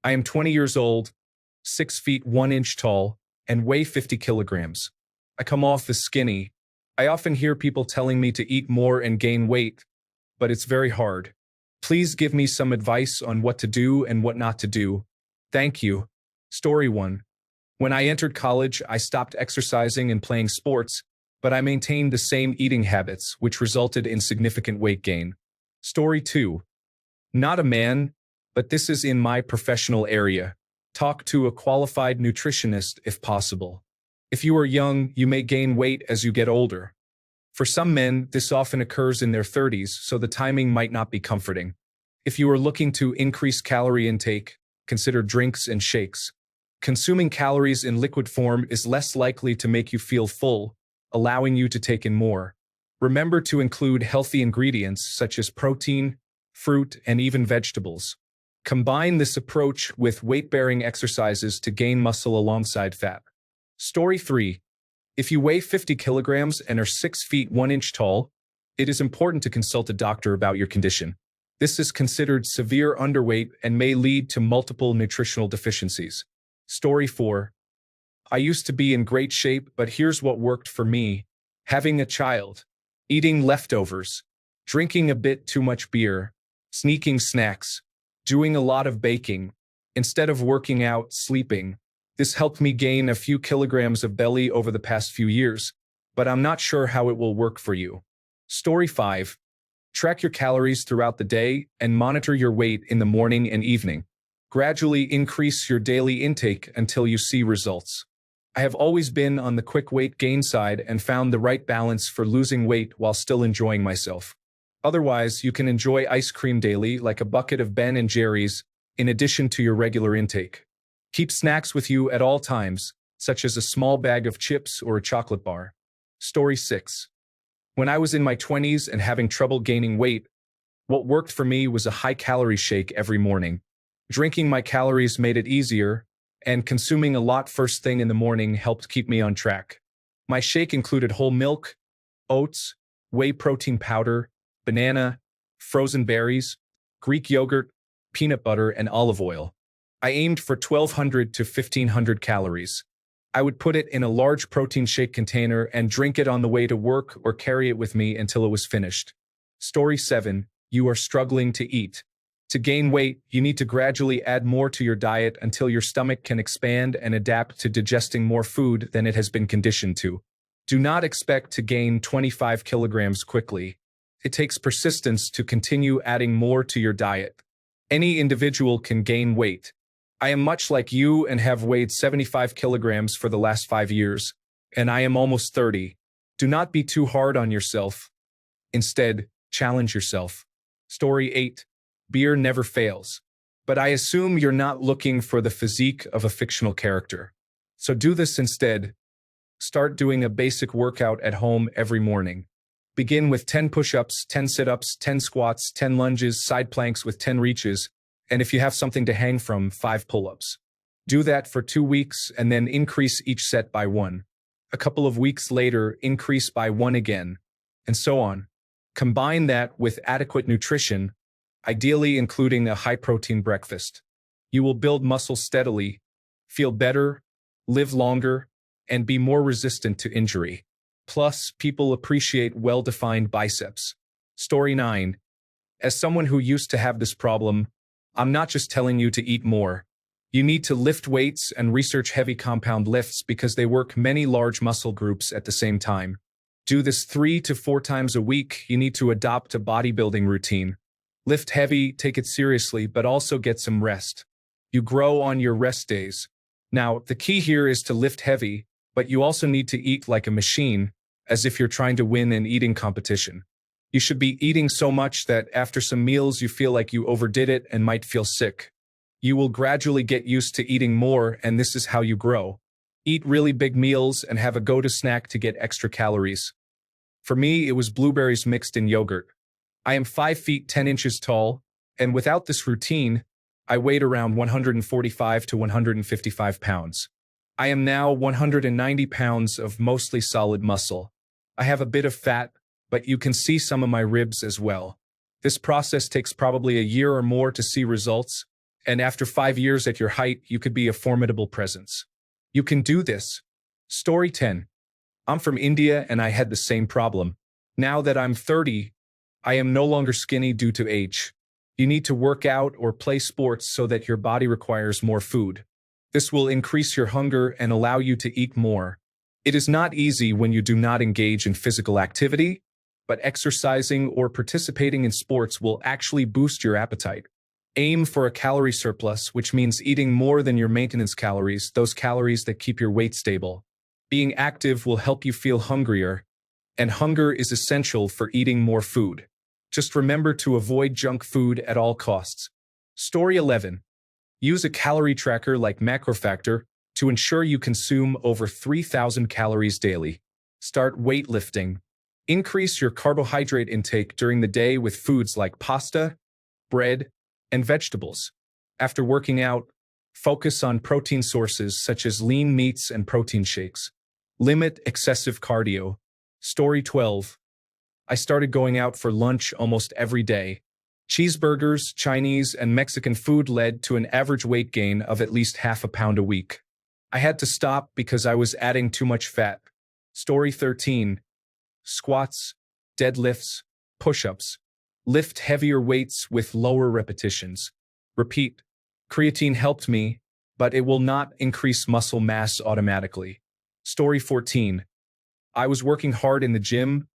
I am 20 years old, 6 feet 1 inch tall, and weigh 50 kilograms. I come off as skinny. I often hear people telling me to eat more and gain weight, but it's very hard. Please give me some advice on what to do and what not to do. Thank you. Story 1. When I entered college, I stopped exercising and playing sports, but I maintained the same eating habits, which resulted in significant weight gain. Story 2. Not a man, but this is in my professional area. Talk to a qualified nutritionist if possible. If you are young, you may gain weight as you get older. For some men, this often occurs in their 30s, so the timing might not be comforting. If you are looking to increase calorie intake, consider drinks and shakes. Consuming calories in liquid form is less likely to make you feel full, allowing you to take in more. Remember to include healthy ingredients such as protein, fruit, and even vegetables. Combine this approach with weight-bearing exercises to gain muscle alongside fat. Story 3. If you weigh 50 kilograms and are 6 feet 1 inch tall, it is important to consult a doctor about your condition. This is considered severe underweight and may lead to multiple nutritional deficiencies. Story 4. I used to be in great shape, but here's what worked for me. Having a child, eating leftovers, drinking a bit too much beer, sneaking snacks, doing a lot of baking, instead of working out, sleeping. This helped me gain a few kilograms of belly over the past few years, but I'm not sure how it will work for you. Story 5. Track your calories throughout the day and monitor your weight in the morning and evening. Gradually increase your daily intake until you see results. I have always been on the quick weight gain side and found the right balance for losing weight while still enjoying myself. Otherwise, you can enjoy ice cream daily like a bucket of Ben & Jerry's in addition to your regular intake. Keep snacks with you at all times, such as a small bag of chips or a chocolate bar. Story 6. When I was in my 20s and having trouble gaining weight, what worked for me was a high-calorie shake every morning. Drinking my calories made it easier, and consuming a lot first thing in the morning helped keep me on track. My shake included whole milk, oats, whey protein powder, banana, frozen berries, Greek yogurt, peanut butter, and olive oil. I aimed for 1,200 to 1,500 calories. I would put it in a large protein shake container and drink it on the way to work or carry it with me until it was finished. Story 7. You are struggling to eat. To gain weight, you need to gradually add more to your diet until your stomach can expand and adapt to digesting more food than it has been conditioned to. Do not expect to gain 25 kilograms quickly. It takes persistence to continue adding more to your diet. Any individual can gain weight. I am much like you and have weighed 75 kilograms for the last 5 years, and I am almost 30. Do not be too hard on yourself. Instead, challenge yourself. Story 8. Beer never fails. But I assume you're not looking for the physique of a fictional character. So do this instead. Start doing a basic workout at home every morning. Begin with 10 push-ups, 10 sit-ups, 10 squats, 10 lunges, side planks with 10 reaches, and if you have something to hang from, 5 pull-ups. Do that for 2 weeks and then increase each set by 1. A couple of weeks later, increase by 1 again, and so on. Combine that with adequate nutrition, ideally including a high-protein breakfast. You will build muscle steadily, feel better, live longer, and be more resistant to injury. Plus, people appreciate well-defined biceps. Story 9. As someone who used to have this problem, I'm not just telling you to eat more. You need to lift weights and research heavy compound lifts because they work many large muscle groups at the same time. Do this 3 to 4 times a week. You need to adopt a bodybuilding routine. Lift heavy, take it seriously, but also get some rest. You grow on your rest days. Now, the key here is to lift heavy, but you also need to eat like a machine, as if you're trying to win an eating competition. You should be eating so much that after some meals you feel like you overdid it and might feel sick. You will gradually get used to eating more, and this is how you grow. Eat really big meals and have a go-to snack to get extra calories. For me, it was blueberries mixed in yogurt. I am 5 feet 10 inches tall, and without this routine, I weighed around 145 to 155 pounds. I am now 190 pounds of mostly solid muscle. I have a bit of fat, but you can see some of my ribs as well. This process takes probably a year or more to see results, And after 5 years at your height, you could be a formidable presence. You can do this. Story 10. I'm from India and I had the same problem. Now that I'm 30, I am no longer skinny due to age. You need to work out or play sports so that your body requires more food. This will increase your hunger and allow you to eat more. It is not easy when you do not engage in physical activity, but exercising or participating in sports will actually boost your appetite. Aim for a calorie surplus, which means eating more than your maintenance calories, those calories that keep your weight stable. Being active will help you feel hungrier, and hunger is essential for eating more food. Just remember to avoid junk food at all costs. Story 11. Use a calorie tracker like MacroFactor to ensure you consume over 3,000 calories daily. Start weightlifting. Increase your carbohydrate intake during the day with foods like pasta, bread, and vegetables. After working out, focus on protein sources such as lean meats and protein shakes. Limit excessive cardio. Story 12. I started going out for lunch almost every day. Cheeseburgers, Chinese, and Mexican food led to an average weight gain of at least half a pound a week. I had to stop because I was adding too much fat. Story 13. Squats, deadlifts, push-ups. Lift heavier weights with lower repetitions. Repeat. Creatine helped me, but it will not increase muscle mass automatically. Story 14. I was working hard in the gym,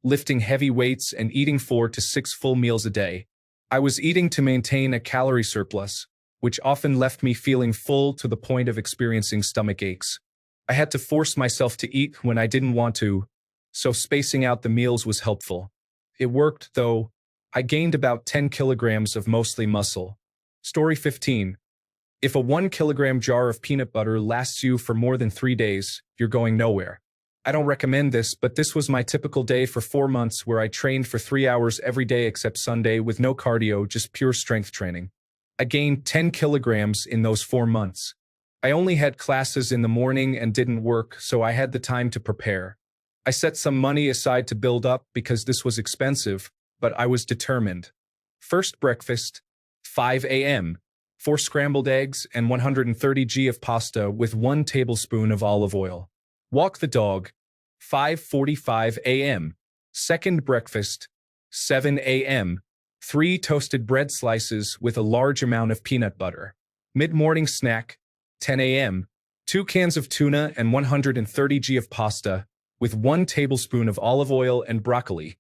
lifting heavy weights and eating 4 to 6 full meals a day. I was eating to maintain a calorie surplus, which often left me feeling full to the point of experiencing stomach aches. I had to force myself to eat when I didn't want to, so spacing out the meals was helpful. It worked, though. I gained about 10 kilograms of mostly muscle. Story 15. If a 1 kilogram jar of peanut butter lasts you for more than 3 days, you're going nowhere. I don't recommend this, but this was my typical day for 4 months where I trained for 3 hours every day except Sunday with no cardio, just pure strength training. I gained 10 kilograms in those 4 months. I only had classes in the morning and didn't work, so I had the time to prepare. I set some money aside to build up because this was expensive, but I was determined. First breakfast, 5 a.m., 4 scrambled eggs and 130 g of pasta with 1 tablespoon of olive oil. Walk the dog, 5:45 a.m. Second breakfast, 7 a.m., 3 toasted bread slices with a large amount of peanut butter. Mid-morning snack, 10 a.m., 2 cans of tuna and 130 g of pasta with 1 tablespoon of olive oil and broccoli,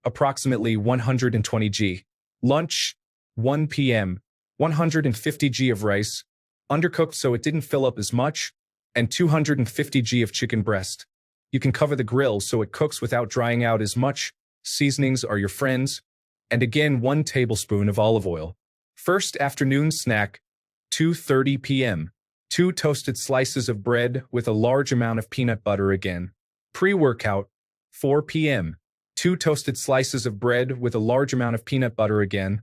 approximately 120 g. Lunch, 1 p.m., 150 g of rice, undercooked so it didn't fill up as much, and 250 g of chicken breast. You can cover the grill so it cooks without drying out as much. Seasonings are your friends. And again, 1 tablespoon of olive oil. First afternoon snack, 2:30 p.m., 2 toasted slices of bread with a large amount of peanut butter again. Pre-workout, 4 p.m., 2 toasted slices of bread with a large amount of peanut butter again.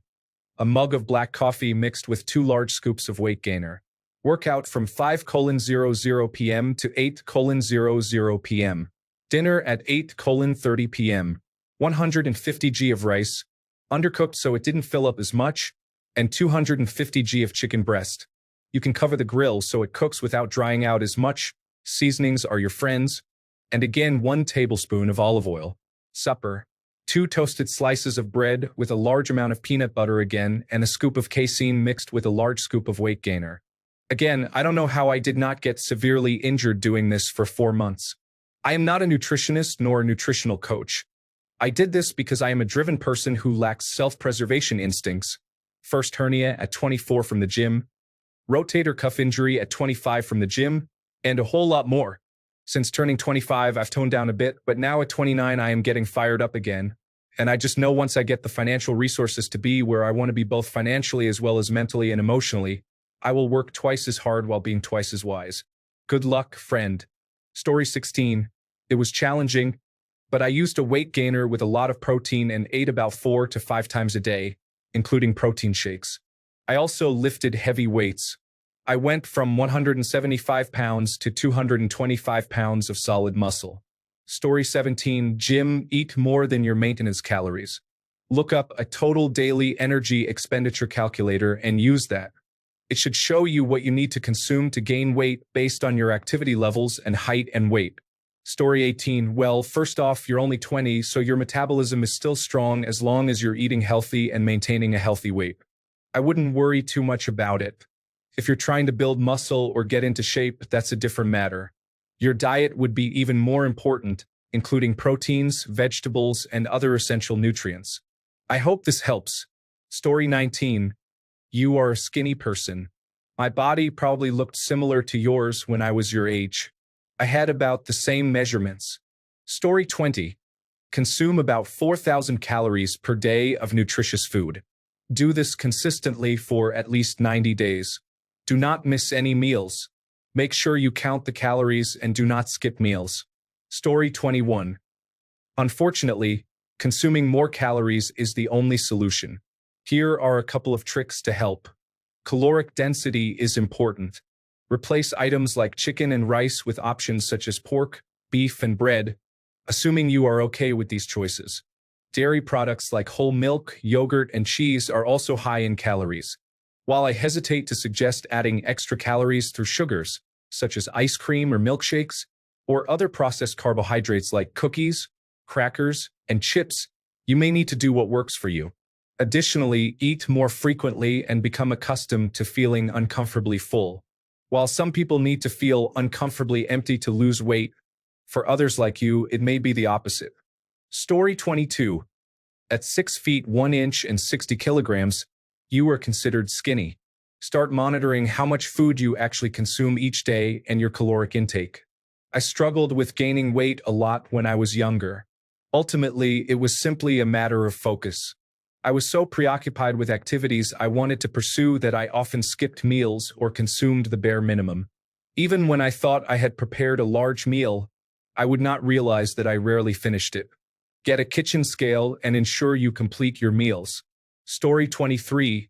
A mug of black coffee mixed with 2 large scoops of weight gainer. Workout from 5:00 p.m. to 8:00 p.m. Dinner at 8:30 p.m. 150 g of rice, undercooked so it didn't fill up as much, and 250 g of chicken breast. You can cover the grill so it cooks without drying out as much. Seasonings are your friends. And again, 1 tablespoon of olive oil. Supper, 2 toasted slices of bread with a large amount of peanut butter again and a scoop of casein mixed with a large scoop of weight gainer. Again, I don't know how I did not get severely injured doing this for 4 months. I am not a nutritionist nor a nutritional coach. I did this because I am a driven person who lacks self-preservation instincts. First hernia at 24 from the gym, rotator cuff injury at 25 from the gym, and a whole lot more. Since turning 25, I've toned down a bit, but now at 29, I am getting fired up again. And I just know once I get the financial resources to be where I want to be both financially as well as mentally and emotionally, I will work twice as hard while being twice as wise. Good luck, friend. Story 16. It was challenging, but I used a weight gainer with a lot of protein and ate about 4 to 5 times a day, including protein shakes. I also lifted heavy weights. I went from 175 pounds to 225 pounds of solid muscle. Story 17. Gym, eat more than your maintenance calories. Look up a total daily energy expenditure calculator and use that. It should show you what you need to consume to gain weight based on your activity levels and height and weight. Story 18. Well, first off, you're only 20, so your metabolism is still strong as long as you're eating healthy and maintaining a healthy weight. I wouldn't worry too much about it. If you're trying to build muscle or get into shape, that's a different matter. Your diet would be even more important, including proteins, vegetables, and other essential nutrients. I hope this helps. Story 19. You are a skinny person. My body probably looked similar to yours when I was your age. I had about the same measurements. Story 20. Consume about 4,000 calories per day of nutritious food. Do this consistently for at least 90 days. Do not miss any meals. Make sure you count the calories and do not skip meals. Story 21. Unfortunately, consuming more calories is the only solution. Here are a couple of tricks to help. Caloric density is important. Replace items like chicken and rice with options such as pork, beef, and bread, assuming you are okay with these choices. Dairy products like whole milk, yogurt, and cheese are also high in calories. While I hesitate to suggest adding extra calories through sugars, such as ice cream or milkshakes, or other processed carbohydrates like cookies, crackers, and chips, you may need to do what works for you. Additionally, eat more frequently and become accustomed to feeling uncomfortably full. While some people need to feel uncomfortably empty to lose weight, for others like you, it may be the opposite. Story 22. At 6 feet 1 inch and 60 kilograms, you are considered skinny. Start monitoring how much food you actually consume each day and your caloric intake. I struggled with gaining weight a lot when I was younger. Ultimately, it was simply a matter of focus. I was so preoccupied with activities I wanted to pursue that I often skipped meals or consumed the bare minimum. Even when I thought I had prepared a large meal, I would not realize that I rarely finished it. Get a kitchen scale and ensure you complete your meals. Story 23.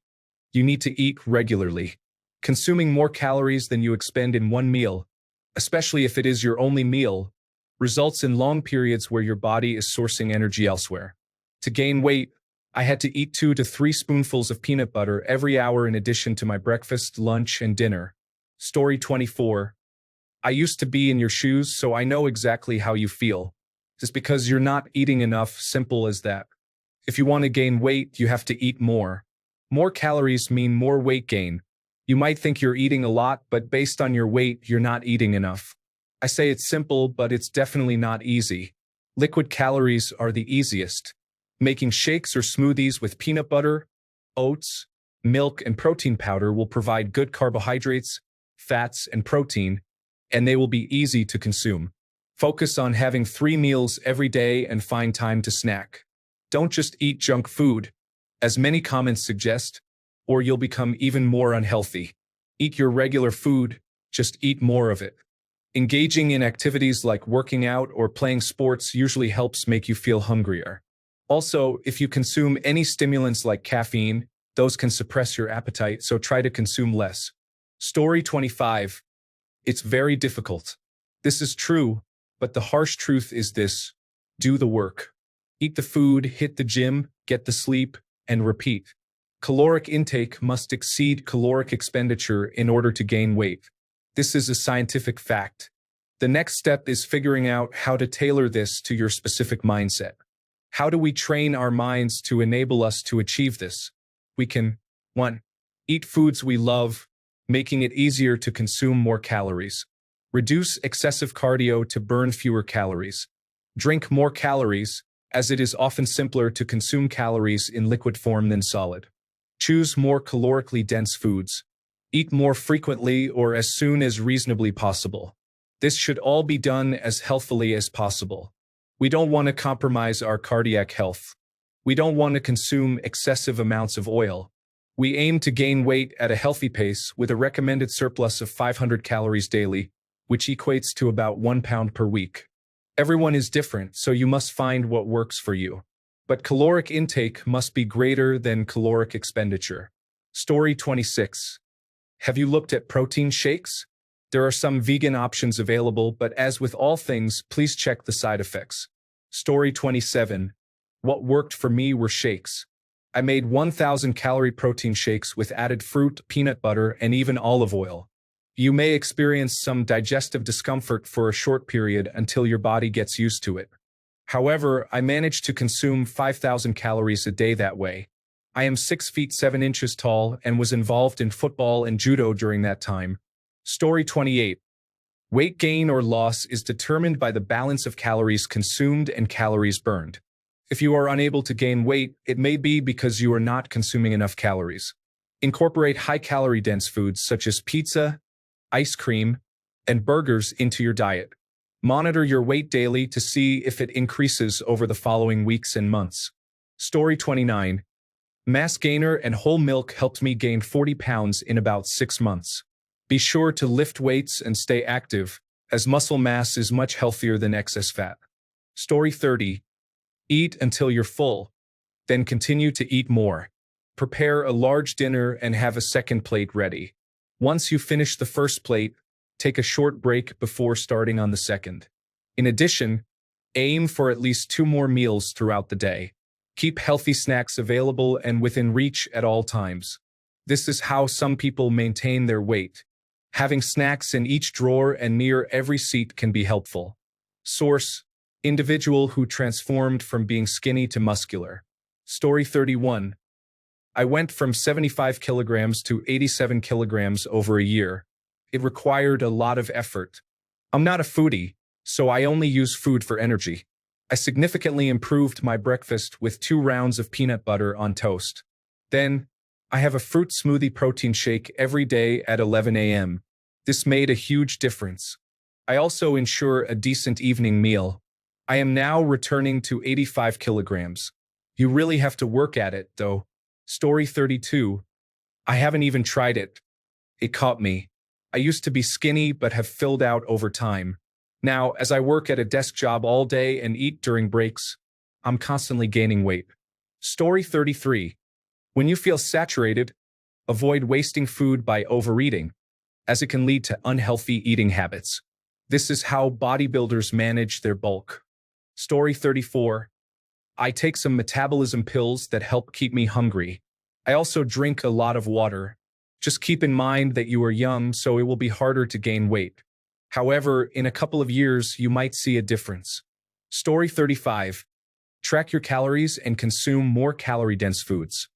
You need to eat regularly. Consuming more calories than you expend in one meal, especially if it is your only meal, results in long periods where your body is sourcing energy elsewhere. To gain weight, I had to eat 2 to 3 spoonfuls of peanut butter every hour in addition to my breakfast, lunch, and dinner. Story 24. I used to be in your shoes, so I know exactly how you feel. It's because you're not eating enough, simple as that. If you want to gain weight, you have to eat more. More calories mean more weight gain. You might think you're eating a lot, but based on your weight, you're not eating enough. I say it's simple, but it's definitely not easy. Liquid calories are the easiest. Making shakes or smoothies with peanut butter, oats, milk, and protein powder will provide good carbohydrates, fats, and protein, and they will be easy to consume. Focus on having 3 meals every day and find time to snack. Don't just eat junk food, as many comments suggest, or you'll become even more unhealthy. Eat your regular food, just eat more of it. Engaging in activities like working out or playing sports usually helps make you feel hungrier. Also, if you consume any stimulants like caffeine, those can suppress your appetite, so try to consume less. Story 25. It's very difficult. This is true, but the harsh truth is this: do the work. Eat the food, hit the gym, get the sleep, and repeat. Caloric intake must exceed caloric expenditure in order to gain weight. This is a scientific fact. The next step is figuring out how to tailor this to your specific mindset. How do we train our minds to enable us to achieve this? We can 1. Eat foods we love, making it easier to consume more calories. Reduce excessive cardio to burn fewer calories. Drink more calories, as it is often simpler to consume calories in liquid form than solid. Choose more calorically dense foods. Eat more frequently or as soon as reasonably possible. This should all be done as healthily as possible. We don't want to compromise our cardiac health. We don't want to consume excessive amounts of oil. We aim to gain weight at a healthy pace with a recommended surplus of 500 calories daily, which equates to about 1 pound per week. Everyone is different, so you must find what works for you. But caloric intake must be greater than caloric expenditure. Story 26. Have you looked at protein shakes? There are some vegan options available, but as with all things, please check the side effects. Story 27. What worked for me were shakes. I made 1,000 calorie protein shakes with added fruit, peanut butter, and even olive oil. You may experience some digestive discomfort for a short period until your body gets used to it. However, I managed to consume 5,000 calories a day that way. I am 6 feet 7 inches tall and was involved in football and judo during that time. Story 28. Weight gain or loss is determined by the balance of calories consumed and calories burned. If you are unable to gain weight, it may be because you are not consuming enough calories. Incorporate high-calorie dense foods such as pizza, ice cream, and burgers into your diet. Monitor your weight daily to see if it increases over the following weeks and months. Story 29. Mass gainer and whole milk helped me gain 40 pounds in about 6 months. Be sure to lift weights and stay active, as muscle mass is much healthier than excess fat. Story 30. Eat until you're full, then continue to eat more. Prepare a large dinner and have a second plate ready. Once you finish the first plate, take a short break before starting on the second. In addition, aim for at least 2 more meals throughout the day. Keep healthy snacks available and within reach at all times. This is how some people maintain their weight. Having snacks in each drawer and near every seat can be helpful. Source: individual who transformed from being skinny to muscular. Story 31. I went from 75 kilograms to 87 kilograms over a year. It required a lot of effort. I'm not a foodie, so I only use food for energy. I significantly improved my breakfast with 2 rounds of peanut butter on toast. Then, I have a fruit smoothie protein shake every day at 11 a.m. This made a huge difference. I also ensure a decent evening meal. I am now returning to 85 kilograms. You really have to work at it, though. Story 32. I haven't even tried it. It caught me. I used to be skinny but have filled out over time. Now, as I work at a desk job all day and eat during breaks, I'm constantly gaining weight. Story 33. When you feel saturated, avoid wasting food by overeating, as it can lead to unhealthy eating habits. This is how bodybuilders manage their bulk. Story 34. I take some metabolism pills that help keep me hungry. I also drink a lot of water. Just keep in mind that you are young, so it will be harder to gain weight. However, in a couple of years, you might see a difference. Story 35. Track your calories and consume more calorie-dense foods.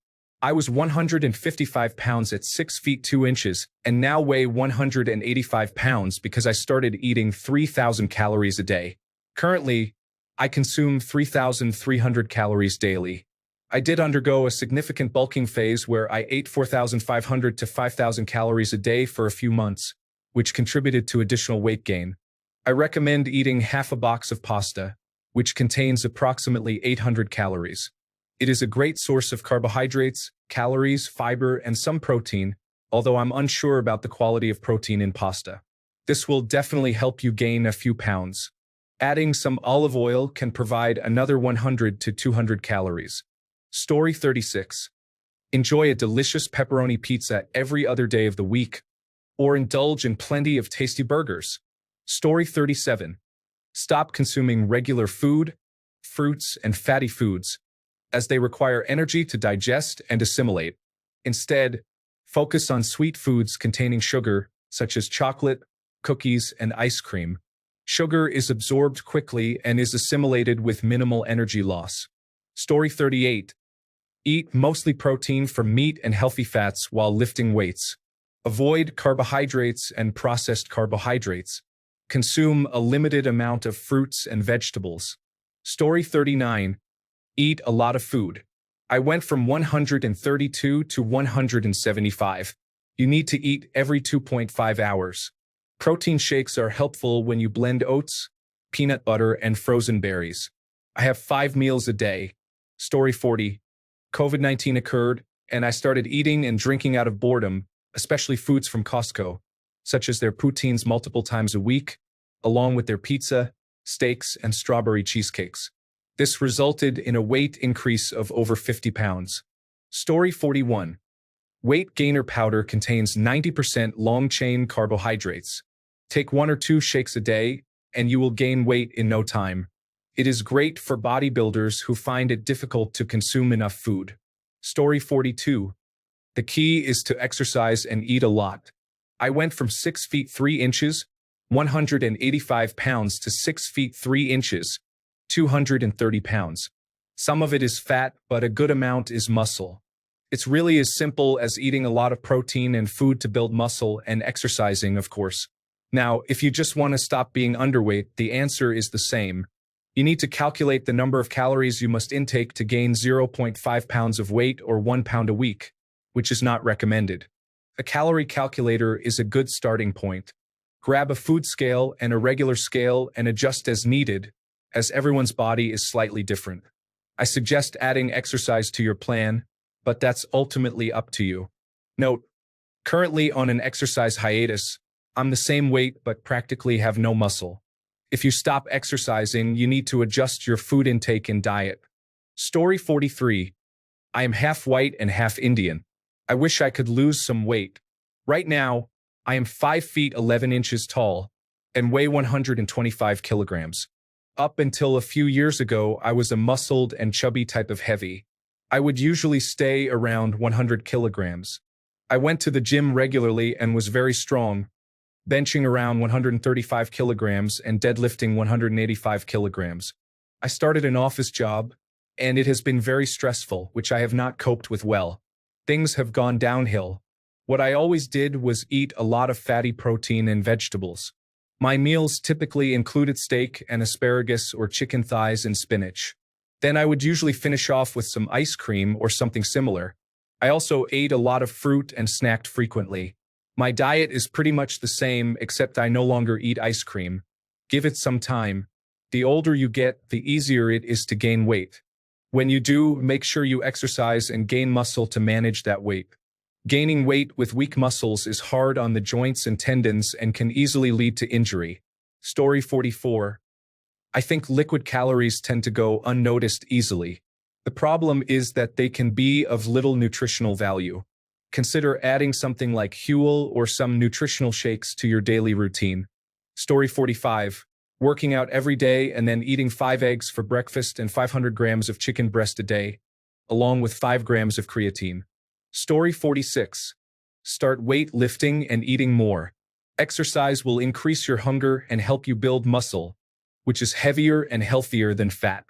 I was 155 pounds at 6 feet 2 inches and now weigh 185 pounds because I started eating 3,000 calories a day. Currently, I consume 3,300 calories daily. I did undergo a significant bulking phase where I ate 4,500 to 5,000 calories a day for a few months, which contributed to additional weight gain. I recommend eating half a box of pasta, which contains approximately 800 calories. It is a great source of carbohydrates, calories, fiber, and some protein, although I'm unsure about the quality of protein in pasta. This will definitely help you gain a few pounds. Adding some olive oil can provide another 100 to 200 calories. Story 36. Enjoy a delicious pepperoni pizza every other day of the week, or indulge in plenty of tasty burgers. Story 37. Stop consuming regular food, fruits, and fatty foods, as they require energy to digest and assimilate. Instead, focus on sweet foods containing sugar, such as chocolate, cookies, and ice cream. Sugar is absorbed quickly and is assimilated with minimal energy loss. Story 38. Eat mostly protein from meat and healthy fats while lifting weights. Avoid carbohydrates and processed carbohydrates. Consume a limited amount of fruits and vegetables. Story 39. Eat a lot of food. I went from 132 to 175. You need to eat every 2.5 hours. Protein shakes are helpful when you blend oats, peanut butter, and frozen berries. I have 5 meals a day. Story 40. COVID-19 occurred, and I started eating and drinking out of boredom, especially foods from Costco, such as their poutines multiple times a week, along with their pizza, steaks, and strawberry cheesecakes. This resulted in a weight increase of over 50 pounds. Story 41. Weight gainer powder contains 90% long-chain carbohydrates. Take 1 or 2 shakes a day, and you will gain weight in no time. It is great for bodybuilders who find it difficult to consume enough food. Story 42. The key is to exercise and eat a lot. I went from 6 feet 3 inches, 185 pounds to 6 feet 3 inches, 230 pounds. Some of it is fat, but a good amount is muscle. It's really as simple as eating a lot of protein and food to build muscle and exercising, of course. Now, if you just want to stop being underweight, the answer is the same. You need to calculate the number of calories you must intake to gain 0.5 pounds of weight or 1 pound a week, which is not recommended. A calorie calculator is a good starting point. Grab a food scale and a regular scale and adjust as needed, as everyone's body is slightly different. I suggest adding exercise to your plan, but that's ultimately up to you. Note, currently on an exercise hiatus, I'm the same weight but practically have no muscle. If you stop exercising, you need to adjust your food intake and diet. Story 43. I am half white and half Indian. I wish I could lose some weight. Right now, I am 5 feet 11 inches tall and weigh 125 kilograms. Up until a few years ago, I was a muscled and chubby type of heavy. I would usually stay around 100 kilograms. I went to the gym regularly and was very strong, benching around 135 kilograms and deadlifting 185 kilograms. I started an office job, and it has been very stressful, which I have not coped with well. Things have gone downhill. What I always did was eat a lot of fatty protein and vegetables. My meals typically included steak and asparagus or chicken thighs and spinach. Then I would usually finish off with some ice cream or something similar. I also ate a lot of fruit and snacked frequently. My diet is pretty much the same, except I no longer eat ice cream. Give it some time. The older you get, the easier it is to gain weight. When you do, make sure you exercise and gain muscle to manage that weight. Gaining weight with weak muscles is hard on the joints and tendons and can easily lead to injury. Story 44. I think liquid calories tend to go unnoticed easily. The problem is that they can be of little nutritional value. Consider adding something like Huel or some nutritional shakes to your daily routine. Story 45. Working out every day and then eating 5 eggs for breakfast and 500 grams of chicken breast a day, along with 5 grams of creatine. Story 46. Start weight lifting and eating more. Exercise will increase your hunger and help you build muscle, which is heavier and healthier than fat.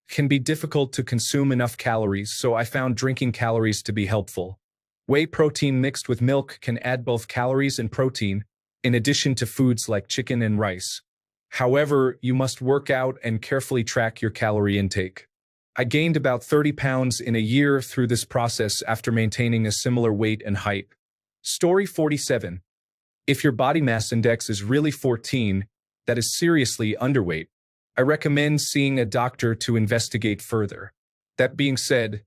It can be difficult to consume enough calories, so I found drinking calories to be helpful. Whey protein mixed with milk can add both calories and protein, in addition to foods like chicken and rice. However, you must work out and carefully track your calorie intake. I gained about 30 pounds in a year through this process after maintaining a similar weight and height. Story 47. If your body mass index is really 14, that is seriously underweight. I recommend seeing a doctor to investigate further. That being said,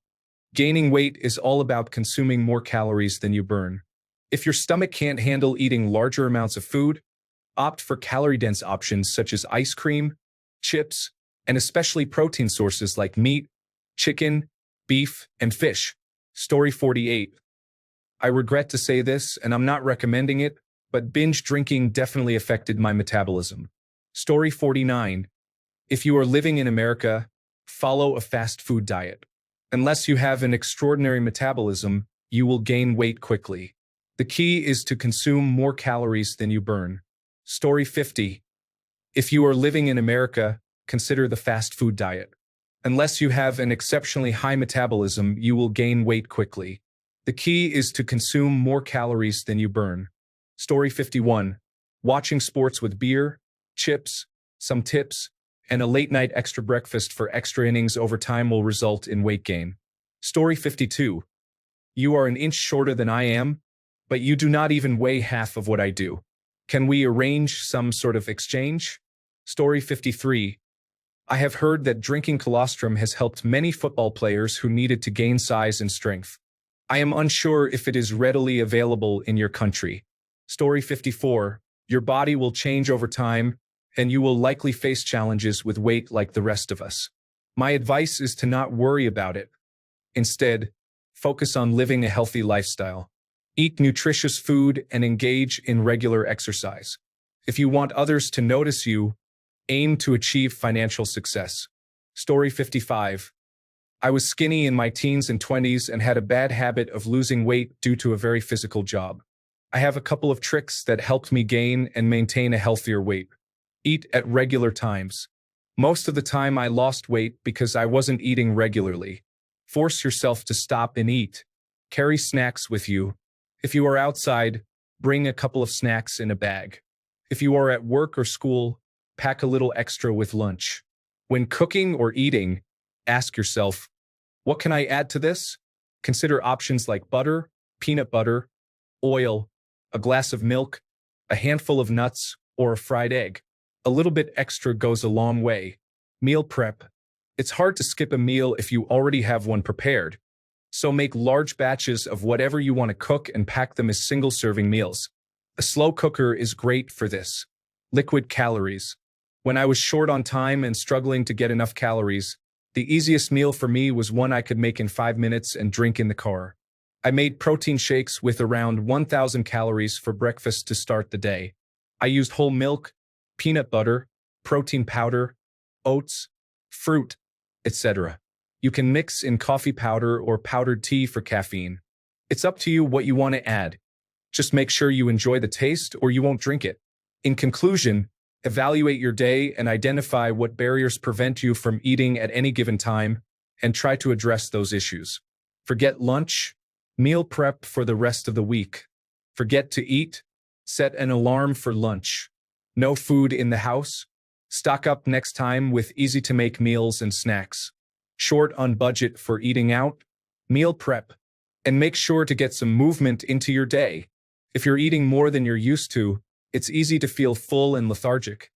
gaining weight is all about consuming more calories than you burn. If your stomach can't handle eating larger amounts of food, opt for calorie-dense options such as ice cream, chips, and especially protein sources like meat, chicken, beef, and fish. Story 48. I regret to say this, and I'm not recommending it, but binge drinking definitely affected my metabolism. Story 49. If you are living in America, follow a fast food diet. Unless you have an extraordinary metabolism, you will gain weight quickly. The key is to consume more calories than you burn. Story 50. If you are living in America, consider the fast food diet. Unless you have an exceptionally high metabolism, you will gain weight quickly. The key is to consume more calories than you burn. Story 51. Watching sports with beer, chips, some tips, and a late-night extra breakfast for extra innings over time will result in weight gain. Story 52. You are an inch shorter than I am, but you do not even weigh half of what I do. Can we arrange some sort of exchange? Story 53. I have heard that drinking colostrum has helped many football players who needed to gain size and strength. I am unsure if it is readily available in your country. Story 54. Your body will change over time, and you will likely face challenges with weight like the rest of us. My advice is to not worry about it. Instead, focus on living a healthy lifestyle. Eat nutritious food and engage in regular exercise. If you want others to notice you, aim to achieve financial success. Story 55. I was skinny in my teens and 20s and had a bad habit of losing weight due to a very physical job. I have a couple of tricks that helped me gain and maintain a healthier weight. Eat at regular times. Most of the time I lost weight because I wasn't eating regularly. Force yourself to stop and eat. Carry snacks with you. If you are outside, bring a couple of snacks in a bag. If you are at work or school, pack a little extra with lunch. When cooking or eating, ask yourself, what can I add to this? Consider options like butter, peanut butter, oil, a glass of milk, a handful of nuts, or a fried egg. A little bit extra goes a long way. Meal prep. It's hard to skip a meal if you already have one prepared. So make large batches of whatever you want to cook and pack them as single-serving meals. A slow cooker is great for this. Liquid calories. When I was short on time and struggling to get enough calories, the easiest meal for me was one I could make in 5 minutes and drink in the car. I made protein shakes with around 1,000 calories for breakfast to start the day. I used whole milk, peanut butter, protein powder, oats, fruit, etc. You can mix in coffee powder or powdered tea for caffeine. It's up to you what you want to add. Just make sure you enjoy the taste or you won't drink it. In conclusion, evaluate your day and identify what barriers prevent you from eating at any given time and try to address those issues. Forget lunch, meal prep for the rest of the week. Forget to eat, set an alarm for lunch. No food in the house? Stock up next time with easy-to-make meals and snacks. Short on budget for eating out? Meal prep. And make sure to get some movement into your day. If you're eating more than you're used to, it's easy to feel full and lethargic.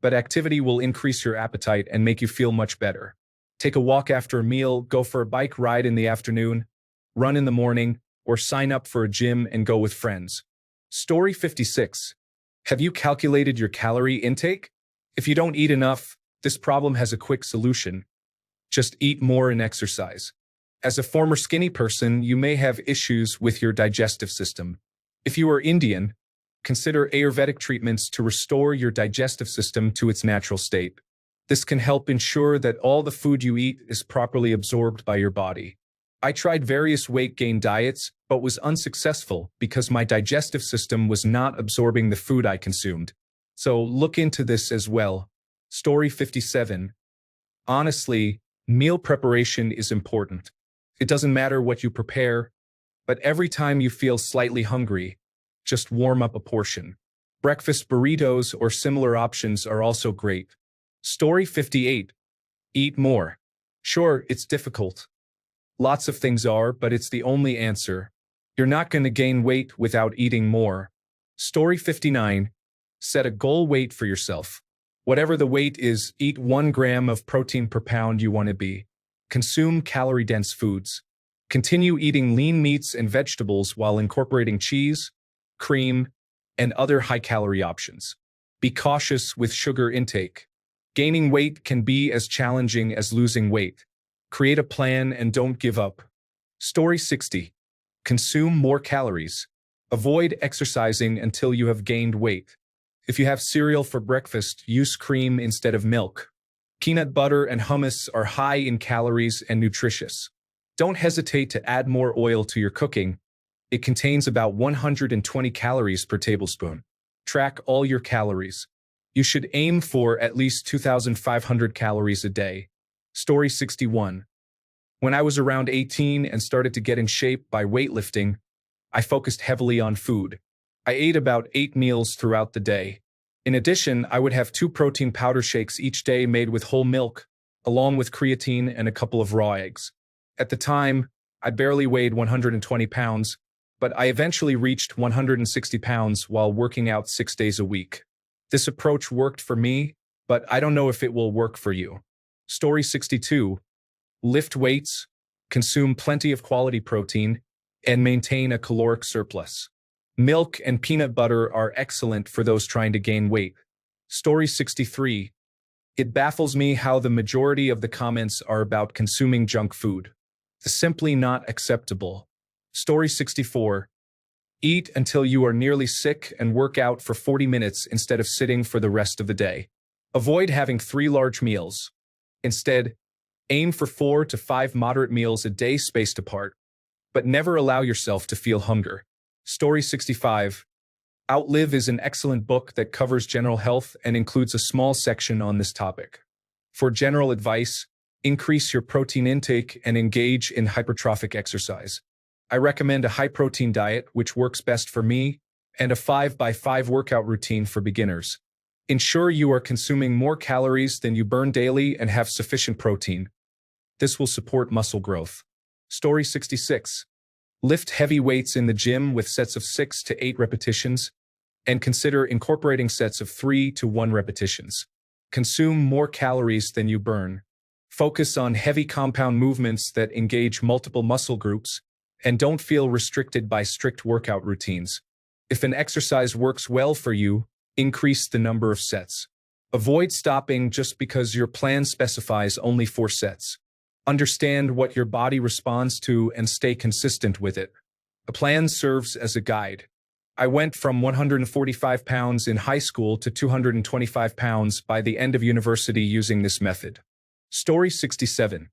But activity will increase your appetite and make you feel much better. Take a walk after a meal, go for a bike ride in the afternoon, run in the morning, or sign up for a gym and go with friends. Story 56. Have you calculated your calorie intake? If you don't eat enough, this problem has a quick solution. Just eat more and exercise. As a former skinny person, you may have issues with your digestive system. If you are Indian, consider Ayurvedic treatments to restore your digestive system to its natural state. This can help ensure that all the food you eat is properly absorbed by your body. I tried various weight gain diets, but was unsuccessful because my digestive system was not absorbing the food I consumed. So look into this as well. Story 57. Honestly, meal preparation is important. It doesn't matter what you prepare, but every time you feel slightly hungry, just warm up a portion. Breakfast burritos or similar options are also great. Story 58. Eat more. Sure, it's difficult. Lots of things are, but it's the only answer. You're not going to gain weight without eating more. Story 59. Set a goal weight for yourself. Whatever the weight is, eat 1 gram of protein per pound you want to be. Consume calorie-dense foods. Continue eating lean meats and vegetables while incorporating cheese, cream, and other high-calorie options. Be cautious with sugar intake. Gaining weight can be as challenging as losing weight. Create a plan and don't give up. Story 60. Consume more calories. Avoid exercising until you have gained weight. If you have cereal for breakfast, use cream instead of milk. Peanut butter and hummus are high in calories and nutritious. Don't hesitate to add more oil to your cooking. It contains about 120 calories per tablespoon. Track all your calories. You should aim for at least 2,500 calories a day. Story 61. When I was around 18 and started to get in shape by weightlifting, I focused heavily on food. I ate about 8 meals throughout the day. In addition, I would have 2 protein powder shakes each day made with whole milk, along with creatine and a couple of raw eggs. At the time, I barely weighed 120 pounds, but I eventually reached 160 pounds while working out 6 days a week. This approach worked for me, but I don't know if it will work for you. Story 62. Lift weights, consume plenty of quality protein, and maintain a caloric surplus. Milk and peanut butter are excellent for those trying to gain weight. Story 63. It baffles me how the majority of the comments are about consuming junk food. It's simply not acceptable. Story 64. Eat until you are nearly sick and work out for 40 minutes instead of sitting for the rest of the day. Avoid having 3 large meals. Instead, Aim for 4 to 5 moderate meals a day spaced apart, but never allow yourself to feel hunger. Story 65. Outlive is an excellent book that covers general health and includes a small section on this topic. For general advice, increase your protein intake and engage in hypertrophic exercise. I recommend a high-protein diet, which works best for me, and a 5x5 workout routine for beginners. Ensure you are consuming more calories than you burn daily and have sufficient protein. This will support muscle growth. Story 66. Lift heavy weights in the gym with sets of 6 to 8 repetitions, and consider incorporating sets of 3 to 1 repetitions. Consume more calories than you burn. Focus on heavy compound movements that engage multiple muscle groups, and don't feel restricted by strict workout routines. If an exercise works well for you, increase the number of sets. Avoid stopping just because your plan specifies only 4 sets. Understand what your body responds to and stay consistent with it. A plan serves as a guide. I went from 145 pounds in high school to 225 pounds by the end of university using this method. Story 67.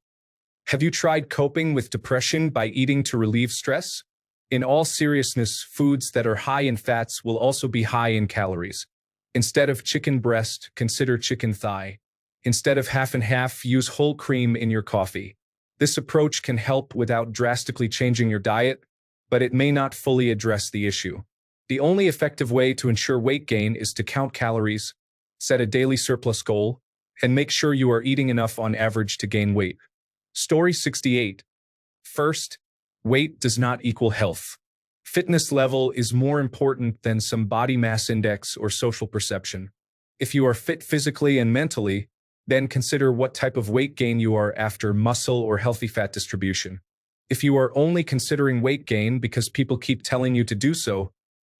Have you tried coping with depression by eating to relieve stress? In all seriousness, foods that are high in fats will also be high in calories. Instead of chicken breast, consider chicken thigh. Instead of half and half, use whole cream in your coffee. This approach can help without drastically changing your diet, but it may not fully address the issue. The only effective way to ensure weight gain is to count calories, set a daily surplus goal, and make sure you are eating enough on average to gain weight. Story 68. First, weight does not equal health. Fitness level is more important than some body mass index or social perception. If you are fit physically and mentally, then consider what type of weight gain you are after muscle or healthy fat distribution. If you are only considering weight gain because people keep telling you to do so,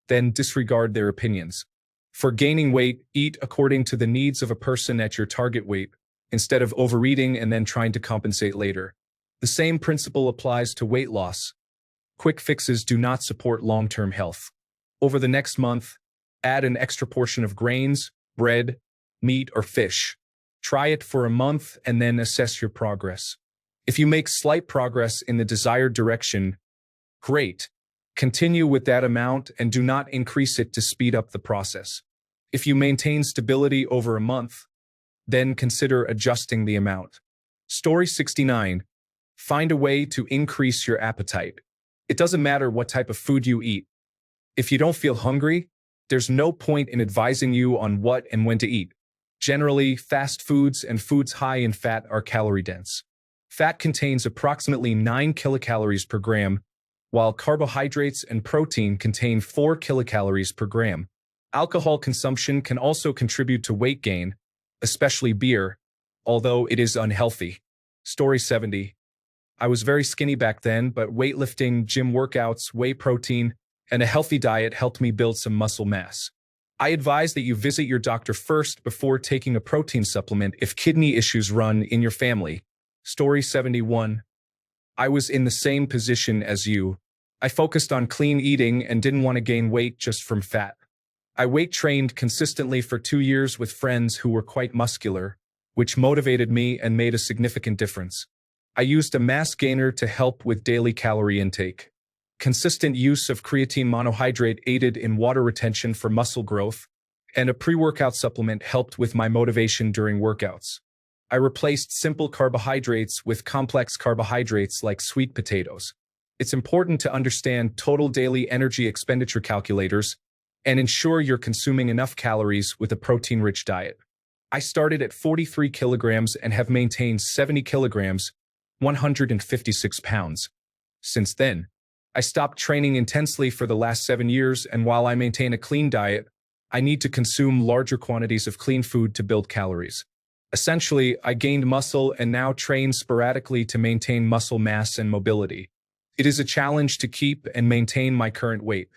then disregard their opinions. For gaining weight, eat according to the needs of a person at your target weight, instead of overeating and then trying to compensate later. The same principle applies to weight loss. Quick fixes do not support long-term health. Over the next month, add an extra portion of grains, bread, meat, or fish. Try it for a month and then assess your progress. If you make slight progress in the desired direction, great. Continue with that amount and do not increase it to speed up the process. If you maintain stability over a month, then consider adjusting the amount. Story 69. Find a way to increase your appetite. It doesn't matter what type of food you eat. If you don't feel hungry, there's no point in advising you on what and when to eat. Generally, fast foods and foods high in fat are calorie-dense. Fat contains approximately 9 kilocalories per gram, while carbohydrates and protein contain 4 kilocalories per gram. Alcohol consumption can also contribute to weight gain, especially beer, although it is unhealthy. Story 70. I was very skinny back then, but weightlifting, gym workouts, whey protein, and a healthy diet helped me build some muscle mass. I advise that you visit your doctor first before taking a protein supplement if kidney issues run in your family. Story 71. I was in the same position as you. I focused on clean eating and didn't want to gain weight just from fat. I weight trained consistently for 2 years with friends who were quite muscular, which motivated me and made a significant difference. I used a mass gainer to help with daily calorie intake. Consistent use of creatine monohydrate aided in water retention for muscle growth, and a pre-workout supplement helped with my motivation during workouts. I replaced simple carbohydrates with complex carbohydrates like sweet potatoes. It's important to understand total daily energy expenditure calculators and ensure you're consuming enough calories with a protein-rich diet. I started at 43 kilograms and have maintained 70 kilograms, 156 pounds. Since then, I stopped training intensely for the last 7 years, and while I maintain a clean diet, I need to consume larger quantities of clean food to build calories. Essentially, I gained muscle and now train sporadically to maintain muscle mass and mobility. It is a challenge to keep and maintain my current weight.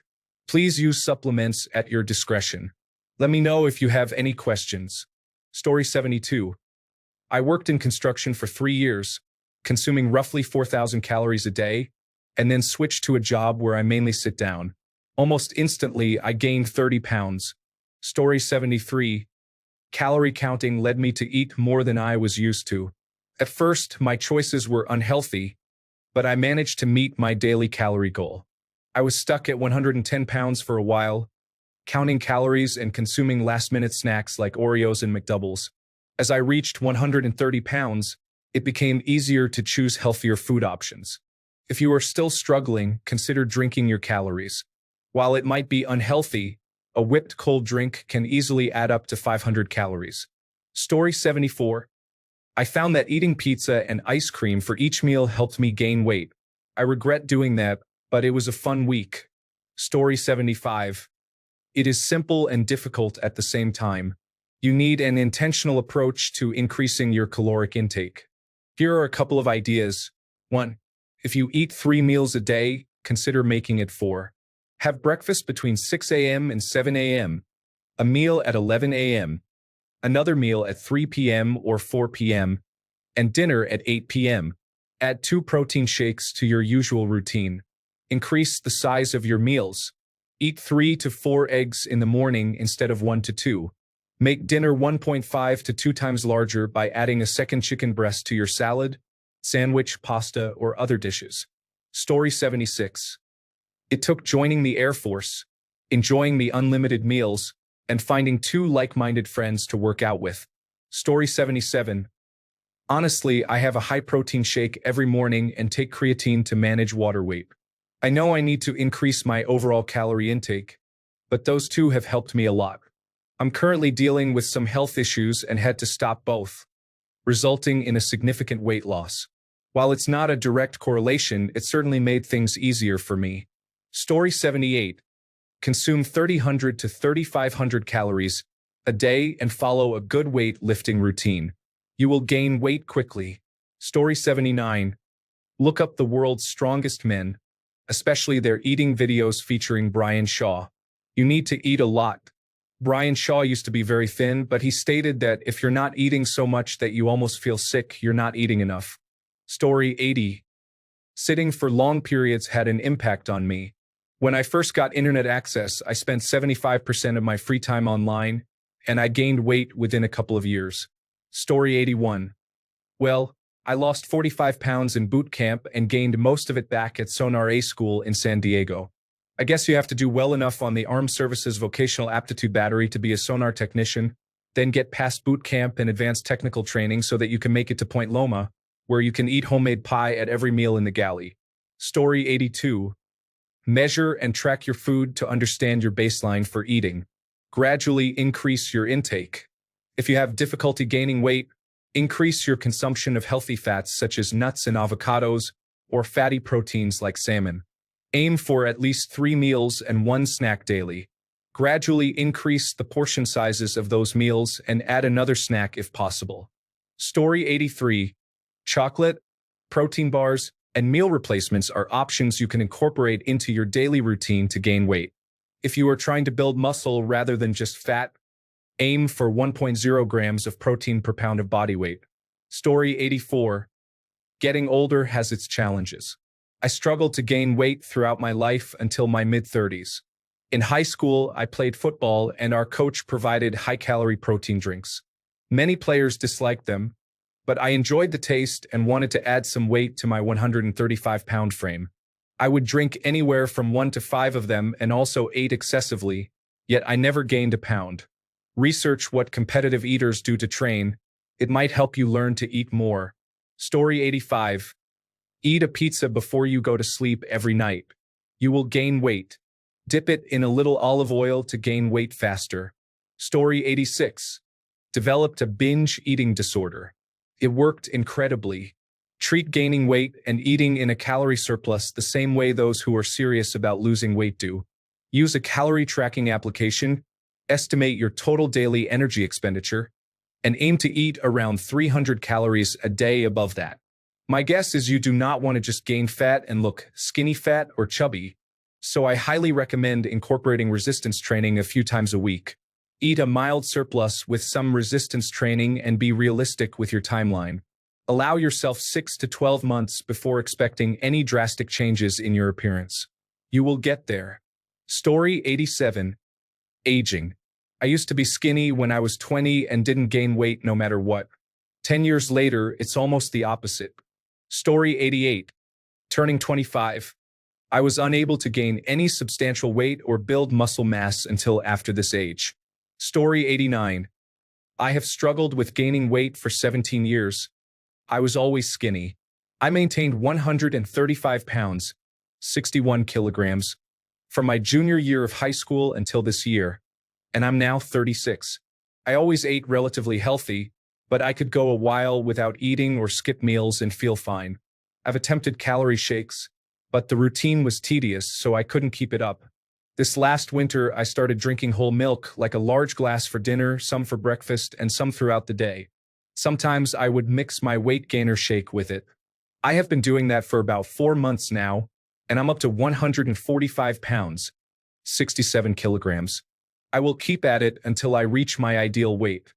Please use supplements at your discretion. Let me know if you have any questions. Story 72. I worked in construction for 3 years, consuming roughly 4,000 calories a day, and then switched to a job where I mainly sit down. Almost instantly, I gained 30 pounds. Story 73. Calorie counting led me to eat more than I was used to. At first, my choices were unhealthy, but I managed to meet my daily calorie goal. I was stuck at 110 pounds for a while, counting calories and consuming last-minute snacks like Oreos and McDoubles. As I reached 130 pounds, it became easier to choose healthier food options. If you are still struggling, consider drinking your calories. While it might be unhealthy, a whipped cold drink can easily add up to 500 calories. Story 74. I found that eating pizza and ice cream for each meal helped me gain weight. I regret doing that, but it was a fun week. Story 75. It is simple and difficult at the same time. You need an intentional approach to increasing your caloric intake. Here are a couple of ideas. 1. If you eat 3 meals a day, consider making it 4. Have breakfast between 6 a.m. and 7 a.m., a meal at 11 a.m., another meal at 3 p.m. or 4 p.m., and dinner at 8 p.m. Add 2 protein shakes to your usual routine. Increase the size of your meals. Eat 3 to 4 eggs in the morning instead of 1 to 2. Make dinner 1.5 to 2 times larger by adding a second chicken breast to your salad, sandwich, pasta, or other dishes. Story 76. It took joining the Air Force, enjoying the unlimited meals, and finding 2 like-minded friends to work out with. Story 77. Honestly, I have a high-protein shake every morning and take creatine to manage water weight. I know I need to increase my overall calorie intake, but those 2 have helped me a lot. I'm currently dealing with some health issues and had to stop both, resulting in a significant weight loss. While it's not a direct correlation, it certainly made things easier for me. Story 78. Consume 3,000 to 3,500 calories a day and follow a good weight lifting routine. You will gain weight quickly. Story 79. Look up the world's strongest men, especially their eating videos featuring Brian Shaw. You need to eat a lot. Brian Shaw used to be very thin, but he stated that if you're not eating so much that you almost feel sick, you're not eating enough. Story 80. Sitting for long periods had an impact on me. When I first got internet access, I spent 75% of my free time online, and I gained weight within a couple of years. Story 81. Well, I lost 45 pounds in boot camp and gained most of it back at Sonar A School in San Diego. I guess you have to do well enough on the Armed Services Vocational Aptitude Battery to be a sonar technician, then get past boot camp and advanced technical training so that you can make it to Point Loma, where you can eat homemade pie at every meal in the galley. Story 82. Measure and track your food to understand your baseline for eating. Gradually increase your intake. If you have difficulty gaining weight, increase your consumption of healthy fats such as nuts and avocados, or fatty proteins like salmon. Aim for at least 3 meals and 1 snack daily. Gradually increase the portion sizes of those meals and add another snack if possible. Story 83. Chocolate, protein bars, and meal replacements are options you can incorporate into your daily routine to gain weight. If you are trying to build muscle rather than just fat, aim for 1.0 grams of protein per pound of body weight. Story 84. Getting older has its challenges. I struggled to gain weight throughout my life until my mid-30s. In high school, I played football and our coach provided high-calorie protein drinks. Many players disliked them, but I enjoyed the taste and wanted to add some weight to my 135-pound frame. I would drink anywhere from 1 to 5 of them and also ate excessively, yet I never gained a pound. Research what competitive eaters do to train. It might help you learn to eat more. Story 85. Eat a pizza before you go to sleep every night. You will gain weight. Dip it in a little olive oil to gain weight faster. Story 86. Developed a binge eating disorder. It worked incredibly. Treat gaining weight and eating in a calorie surplus the same way those who are serious about losing weight do. Use a calorie tracking application, estimate your total daily energy expenditure, and aim to eat around 300 calories a day above that. My guess is you do not want to just gain fat and look skinny fat or chubby, so I highly recommend incorporating resistance training a few times a week. Eat a mild surplus with some resistance training and be realistic with your timeline. Allow yourself 6 to 12 months before expecting any drastic changes in your appearance. You will get there. Story 87. Aging. I used to be skinny when I was 20 and didn't gain weight no matter what. 10 years later, it's almost the opposite. Story 88. Turning 25. I was unable to gain any substantial weight or build muscle mass until after this age. Story 89. I have struggled with gaining weight for 17 years. I was always skinny. I maintained 135 pounds, 61 kilograms, from my junior year of high school until this year, and I'm now 36. I always ate relatively healthy, but I could go a while without eating or skip meals and feel fine. I've attempted calorie shakes, but the routine was tedious, so I couldn't keep it up. This last winter, I started drinking whole milk, like a large glass for dinner, some for breakfast, and some throughout the day. Sometimes I would mix my weight gainer shake with it. I have been doing that for about 4 months now, and I'm up to 145 pounds, 67 kilograms. I will keep at it until I reach my ideal weight.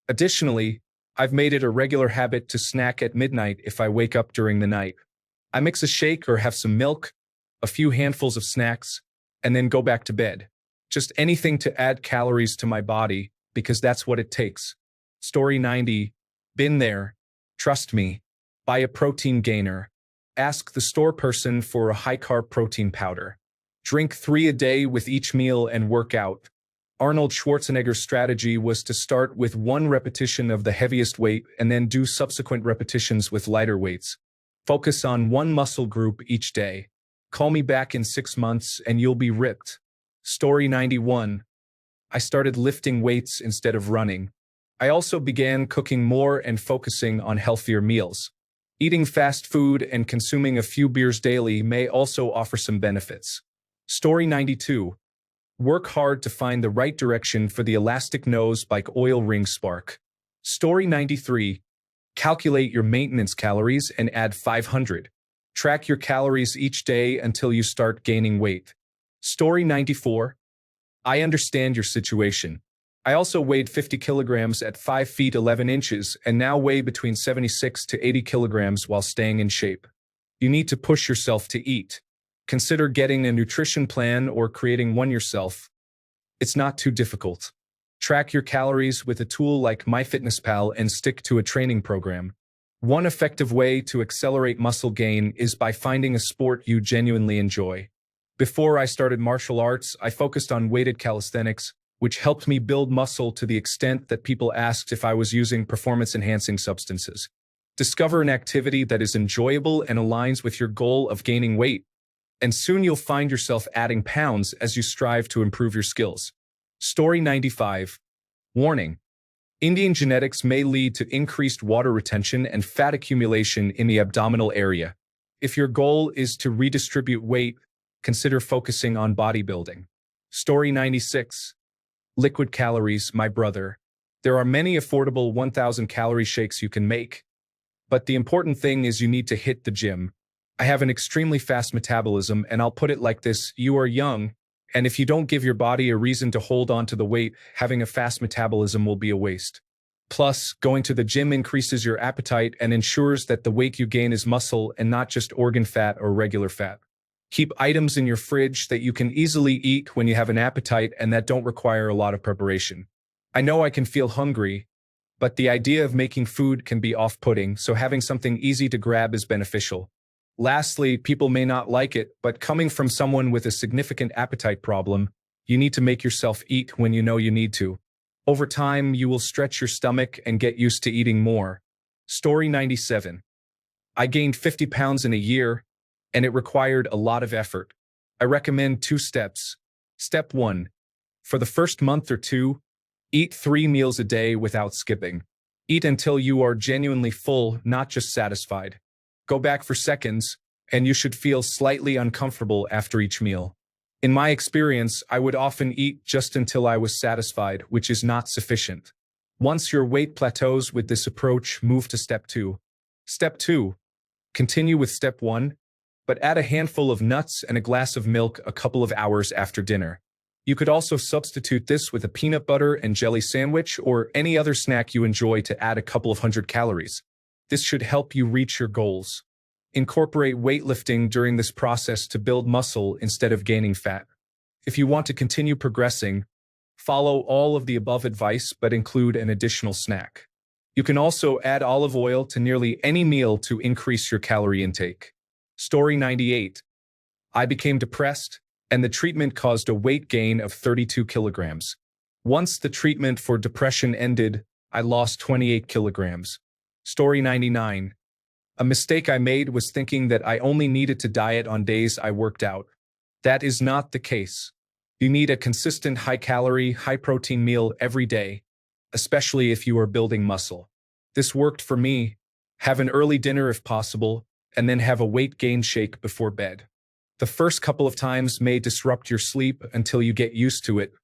Additionally, I've made it a regular habit to snack at midnight if I wake up during the night. I mix a shake or have some milk, a few handfuls of snacks, and then go back to bed. Just anything to add calories to my body, because that's what it takes. Story 90. Been there. Trust me. Buy a protein gainer. Ask the store person for a high-carb protein powder. Drink 3 a day with each meal and work out. Arnold Schwarzenegger's strategy was to start with 1 repetition of the heaviest weight and then do subsequent repetitions with lighter weights. Focus on 1 muscle group each day. Call me back in 6 months and you'll be ripped. Story 91. I started lifting weights instead of running. I also began cooking more and focusing on healthier meals. Eating fast food and consuming a few beers daily may also offer some benefits. Story 92. Work hard to find the right direction for the elastic nose bike oil ring spark. Story 93. Calculate your maintenance calories and add 500. Track your calories each day until you start gaining weight. Story 94. I understand your situation. I also weighed 50 kilograms at 5 feet 11 inches and now weigh between 76 to 80 kilograms while staying in shape. You need to push yourself to eat. Consider getting a nutrition plan or creating one yourself. It's not too difficult. Track your calories with a tool like MyFitnessPal and stick to a training program. One effective way to accelerate muscle gain is by finding a sport you genuinely enjoy. Before I started martial arts, I focused on weighted calisthenics, which helped me build muscle to the extent that people asked if I was using performance-enhancing substances. Discover an activity that is enjoyable and aligns with your goal of gaining weight, and soon you'll find yourself adding pounds as you strive to improve your skills. Story 95. Warning. Indian genetics may lead to increased water retention and fat accumulation in the abdominal area. If your goal is to redistribute weight, consider focusing on bodybuilding. Story 96. Liquid calories, my brother. There are many affordable 1,000 calorie shakes you can make, but the important thing is you need to hit the gym. I have an extremely fast metabolism, and I'll put it like this: you are young, and if you don't give your body a reason to hold on to the weight, having a fast metabolism will be a waste. Plus, going to the gym increases your appetite and ensures that the weight you gain is muscle and not just organ fat or regular fat. Keep items in your fridge that you can easily eat when you have an appetite and that don't require a lot of preparation. I know I can feel hungry, but the idea of making food can be off-putting, so having something easy to grab is beneficial. Lastly, people may not like it, but coming from someone with a significant appetite problem, you need to make yourself eat when you know you need to. Over time, you will stretch your stomach and get used to eating more. Story 97. I gained 50 pounds in a year, and it required a lot of effort. I recommend 2 steps. Step 1. For the first month or 2, eat 3 meals a day without skipping. Eat until you are genuinely full, not just satisfied. Go back for seconds, and you should feel slightly uncomfortable after each meal. In my experience, I would often eat just until I was satisfied, which is not sufficient. Once your weight plateaus with this approach, move to step 2. Step 2. Continue with step 1, but add a handful of nuts and a glass of milk a couple of hours after dinner. You could also substitute this with a peanut butter and jelly sandwich or any other snack you enjoy to add a couple of 100 calories. This should help you reach your goals. Incorporate weightlifting during this process to build muscle instead of gaining fat. If you want to continue progressing, follow all of the above advice but include an additional snack. You can also add olive oil to nearly any meal to increase your calorie intake. Story 98. I became depressed, and the treatment caused a weight gain of 32 kilograms. Once the treatment for depression ended, I lost 28 kilograms. Story 99. A mistake I made was thinking that I only needed to diet on days I worked out. That is not the case. You need a consistent high-calorie, high-protein meal every day, especially if you are building muscle. This worked for me. Have an early dinner if possible, and then have a weight gain shake before bed. The first couple of times may disrupt your sleep until you get used to it.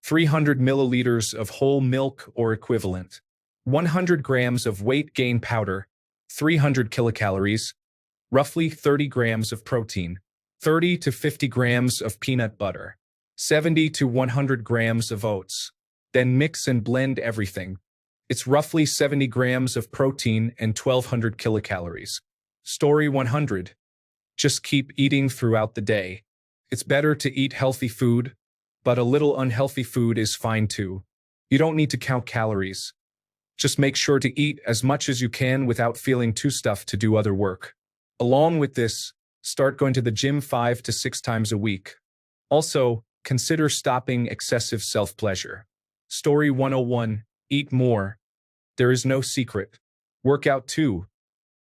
300 milliliters of whole milk or equivalent. 100 grams of weight gain powder. 300 kilocalories. Roughly 30 grams of protein. 30 to 50 grams of peanut butter. 70 to 100 grams of oats. Then mix and blend everything. It's roughly 70 grams of protein and 1200 kilocalories. Story 100. Just keep eating throughout the day. It's better to eat healthy food, but a little unhealthy food is fine too. You don't need to count calories. Just make sure to eat as much as you can without feeling too stuffed to do other work. Along with this, start going to the gym 5 to 6 times a week. Also, consider stopping excessive self-pleasure. Story 101. Eat more. There is no secret. Work out too.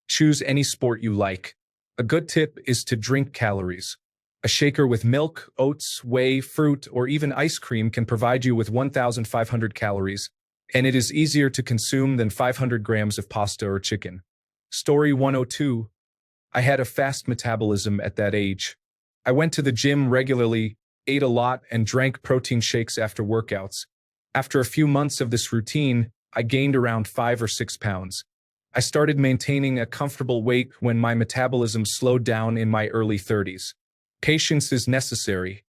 Choose any sport you like. A good tip is to drink calories. A shaker with milk, oats, whey, fruit, or even ice cream can provide you with 1,500 calories, and it is easier to consume than 500 grams of pasta or chicken. Story 102. I had a fast metabolism at that age. I went to the gym regularly, ate a lot, and drank protein shakes after workouts. After a few months of this routine, I gained around 5 or 6 pounds. I started maintaining a comfortable weight when my metabolism slowed down in my early 30s. Patience is necessary.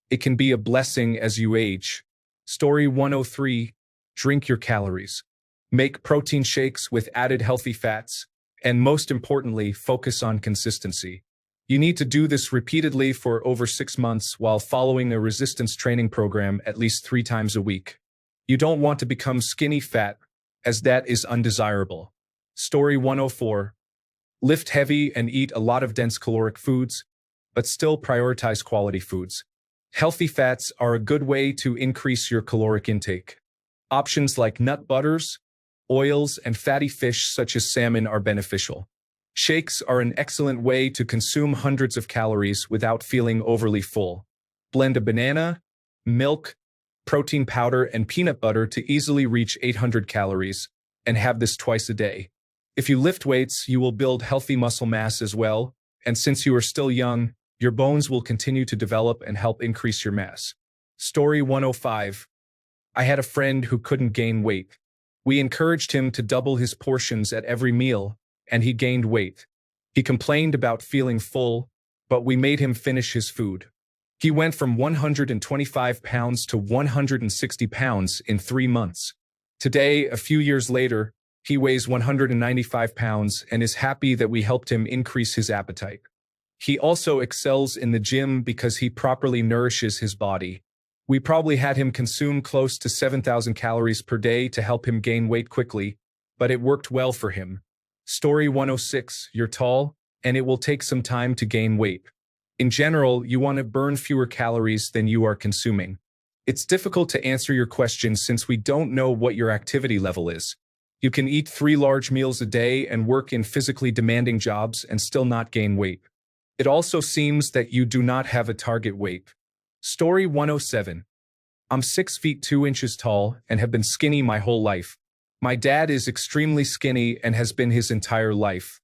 It can be a blessing as you age. Story 103. Drink your calories. Make protein shakes with added healthy fats, and most importantly, focus on consistency. You need to do this repeatedly for over 6 months while following a resistance training program at least 3 times a week. You don't want to become skinny fat, as that is undesirable. Story 104. Lift heavy and eat a lot of dense caloric foods, but still prioritize quality foods. Healthy fats are a good way to increase your caloric intake. Options like nut butters, oils, and fatty fish such as salmon are beneficial. Shakes are an excellent way to consume hundreds of calories without feeling overly full. Blend a banana, milk, protein powder, and peanut butter to easily reach 800 calories, and have this twice a day. If you lift weights, you will build healthy muscle mass as well, and since you are still young, your bones will continue to develop and help increase your mass. Story 105. I had a friend who couldn't gain weight. We encouraged him to double his portions at every meal, and he gained weight. He complained about feeling full, but we made him finish his food. He went from 125 pounds to 160 pounds in 3 months. Today, a few years later, he weighs 195 pounds and is happy that we helped him increase his appetite. He also excels in the gym because he properly nourishes his body. We probably had him consume close to 7,000 calories per day to help him gain weight quickly, but it worked well for him. Story 106. You're tall, and it will take some time to gain weight. In general, you want to burn fewer calories than you are consuming. It's difficult to answer your question since we don't know what your activity level is. You can eat 3 large meals a day and work in physically demanding jobs and still not gain weight. It also seems that you do not have a target weight. Story 107. I'm 6 feet 2 inches tall and have been skinny my whole life. My dad is extremely skinny and has been his entire life.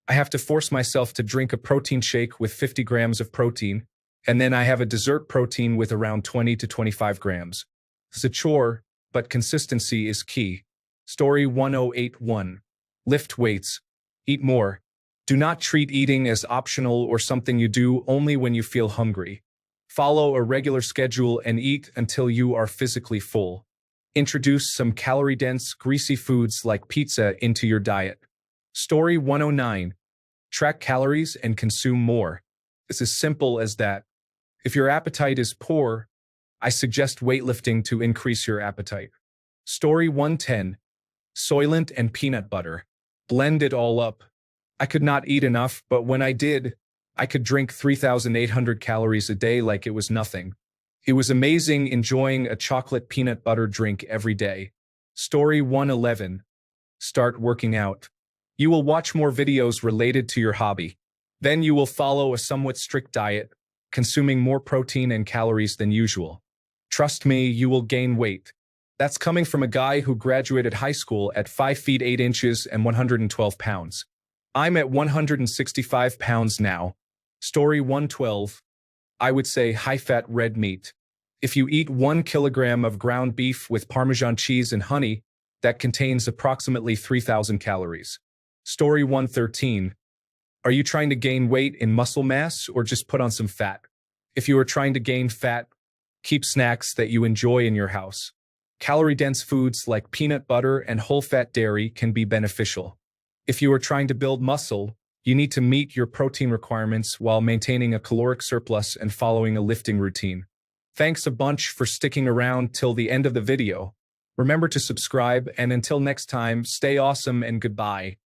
I have to force myself to drink a protein shake with 50 grams of protein, and then I have a dessert protein with around 20 to 25 grams. It's a chore, but consistency is key. Story 1081. Lift weights. Eat more. Do not treat eating as optional or something you do only when you feel hungry. Follow a regular schedule and eat until you are physically full. Introduce some calorie-dense, greasy foods like pizza into your diet. Story 109. Track calories and consume more. It's as simple as that. If your appetite is poor, I suggest weightlifting to increase your appetite. Story 110. Soylent and peanut butter. Blend it all up. I could not eat enough, but when I did, I could drink 3,800 calories a day like it was nothing. It was amazing enjoying a chocolate peanut butter drink every day. Story 111. Start working out. You will watch more videos related to your hobby. Then you will follow a somewhat strict diet, consuming more protein and calories than usual. Trust me, you will gain weight. That's coming from a guy who graduated high school at 5 feet 8 inches and 112 pounds. I'm at 165 pounds now. Story 112. I would say high-fat red meat. If you eat 1 kilogram of ground beef with Parmesan cheese and honey, that contains approximately 3,000 calories. Story 113. Are you trying to gain weight in muscle mass or just put on some fat? If you are trying to gain fat, keep snacks that you enjoy in your house. Calorie-dense foods like peanut butter and whole-fat dairy can be beneficial. If you are trying to build muscle, you need to meet your protein requirements while maintaining a caloric surplus and following a lifting routine. Thanks a bunch for sticking around till the end of the video. Remember to subscribe, and until next time, stay awesome and goodbye.